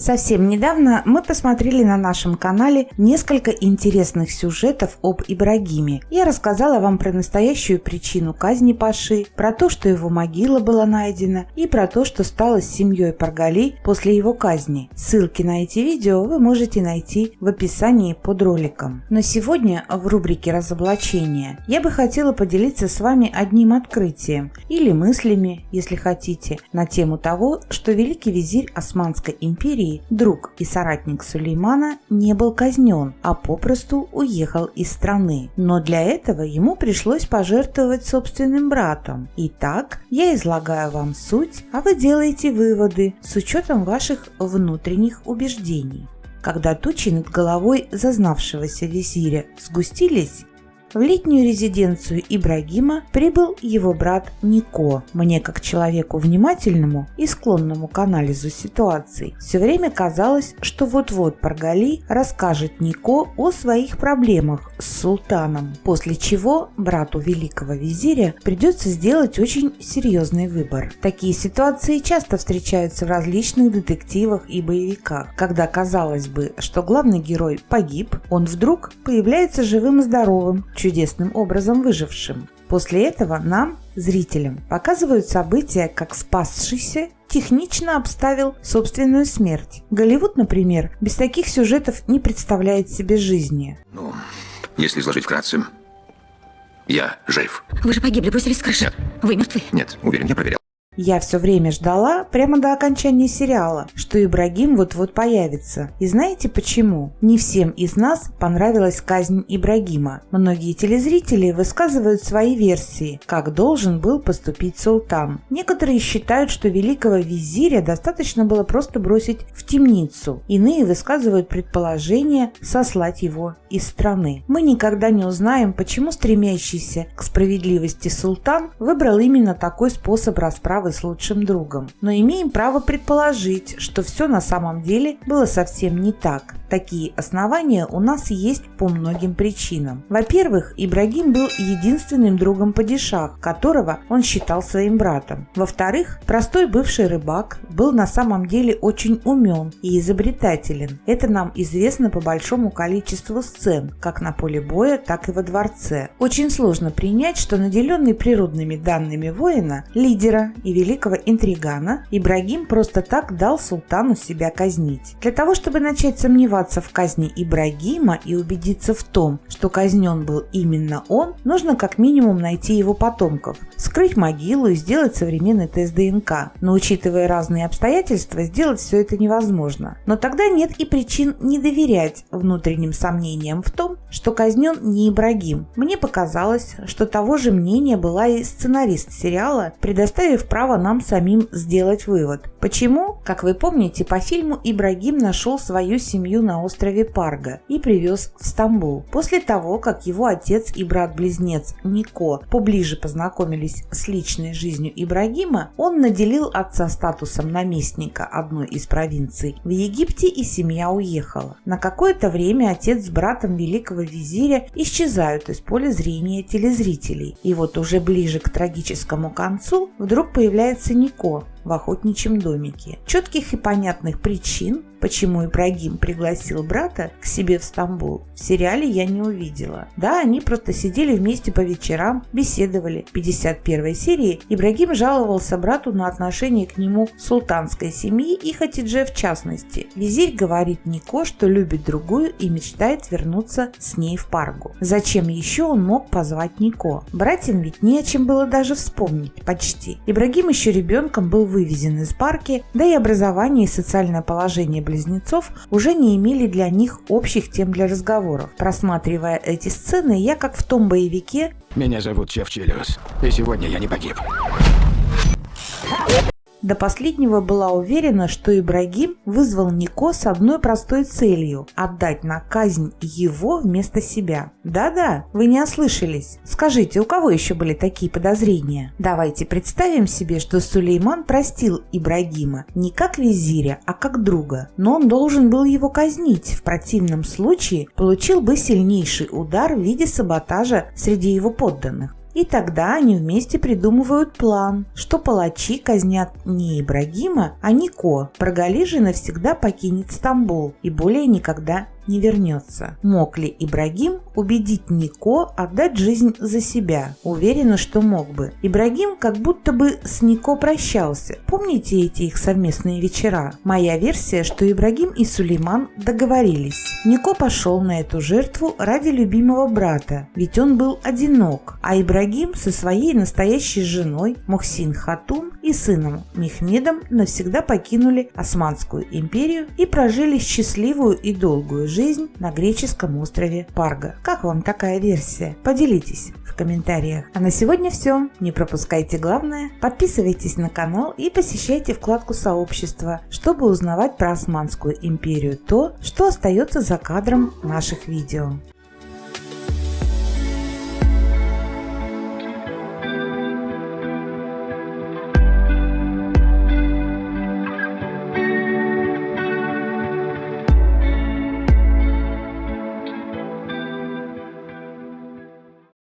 Совсем недавно мы посмотрели на нашем канале несколько интересных сюжетов об Ибрагиме. Я рассказала вам про настоящую причину казни Паши, про то, что его могила была найдена, и про то, что стало с семьей Паргали после его казни. Ссылки на эти видео вы можете найти в описании под роликом. Но сегодня в рубрике «Разоблачение» я бы хотела поделиться с вами одним открытием, или мыслями, если хотите, на тему того, что великий визирь Османской империи, друг и соратник Сулеймана, не был казнен, а попросту уехал из страны. Но для этого ему пришлось пожертвовать собственным братом. Итак, я излагаю вам суть, а вы делаете выводы с учетом ваших внутренних убеждений. Когда тучи над головой зазнавшегося визиря сгустились, в летнюю резиденцию Ибрагима прибыл его брат Нико. Мне, как человеку внимательному и склонному к анализу ситуаций, все время казалось, что вот-вот Паргали расскажет Нико о своих проблемах с султаном, после чего брату великого визиря придется сделать очень серьезный выбор. Такие ситуации часто встречаются в различных детективах и боевиках, когда казалось бы, что главный герой погиб, он вдруг появляется живым и здоровым, чудесным образом выжившим. После этого нам, зрителям, показывают события, как спасшийся технично обставил собственную смерть. Голливуд, например, без таких сюжетов не представляет себе жизни. Если изложить вкратце, я жив. Вы же погибли, бросились с крыши. Нет. Вы мертвы? Нет, уверен, я проверял. Я все время ждала, прямо до окончания сериала, что Ибрагим вот-вот появится. И знаете почему? Не всем из нас понравилась казнь Ибрагима. Многие телезрители высказывают свои версии, как должен был поступить султан. Некоторые считают, что великого визиря достаточно было просто бросить в темницу. Иные высказывают предположение сослать его из страны. Мы никогда не узнаем, почему стремящийся к справедливости султан выбрал именно такой способ расправы с лучшим другом. Но имеем право предположить, что все на самом деле было совсем не так. Такие основания у нас есть по многим причинам. Во-первых, Ибрагим был единственным другом падишаха, которого он считал своим братом. Во-вторых, простой бывший рыбак был на самом деле очень умен и изобретателен. Это нам известно по большому количеству сцен, как на поле боя, так и во дворце. Очень сложно принять, что наделенный природными данными воина, лидера и великого интригана, Ибрагим просто так дал султану себя казнить. Для того, чтобы начать сомневаться в казни Ибрагима и убедиться в том, что казнен был именно он, нужно как минимум найти его потомков, скрыть могилу и сделать современный тест ДНК. Но учитывая разные обстоятельства, сделать все это невозможно. Но тогда нет и причин не доверять внутренним сомнениям в том, что казнен не Ибрагим. Мне показалось, что того же мнения была и сценарист сериала, предоставив право нам самим сделать вывод. Почему? Как вы помните, по фильму Ибрагим нашел свою семью на острове Парга и привез в Стамбул. После того, как его отец и брат-близнец Нико поближе познакомились с личной жизнью Ибрагима, он наделил отца статусом наместника одной из провинций в Египте, и семья уехала. На какое-то время отец с братом великого визиря исчезают из поля зрения телезрителей. И вот уже ближе к трагическому концу вдруг появляется Нико в охотничьем домике. Четких и понятных причин, почему Ибрагим пригласил брата к себе в Стамбул, в сериале я не увидела. Да, они просто сидели вместе по вечерам, беседовали. В 51-й серии Ибрагим жаловался брату на отношение к нему султанской семьи и Хатидже в частности. Визирь говорит Нико, что любит другую и мечтает вернуться с ней в Паргу. Зачем еще он мог позвать Нико? Братьям ведь не о чем было даже вспомнить, почти. Ибрагим еще ребенком был вывезен из Парки, да и образование и социальное положение близнецов уже не имели для них общих тем для разговоров. Просматривая эти сцены, я, как в том боевике Меня зовут Чефчелиус, и сегодня я не погиб. До последнего была уверена, что Ибрагим вызвал Нико с одной простой целью – отдать на казнь его вместо себя. Да-да, вы не ослышались. Скажите, у кого еще были такие подозрения? Давайте представим себе, что Сулейман простил Ибрагима не как визиря, а как друга. Но он должен был его казнить, в противном случае получил бы сильнейший удар в виде саботажа среди его подданных. И тогда они вместе придумывают план, что палачи казнят не Ибрагима, а Нико. Брагали же навсегда покинет Стамбул и более никогда не вернется. Мог ли Ибрагим убедить Нико отдать жизнь за себя? Уверена, что мог бы. Ибрагим как будто бы с Нико прощался. Помните эти их совместные вечера? Моя версия, что Ибрагим и Сулейман договорились. Нико пошел на эту жертву ради любимого брата, ведь он был одинок, а Ибрагим со своей настоящей женой Мухсин Хатун и сыном Мехмедом навсегда покинули Османскую империю и прожили счастливую и долгую жизнь на греческом острове Парга. Как вам такая версия? Поделитесь в комментариях. А на сегодня все. Не пропускайте главное, подписывайтесь на канал и посещайте вкладку сообщества, чтобы узнавать про Османскую империю то, что остается за кадром наших видео.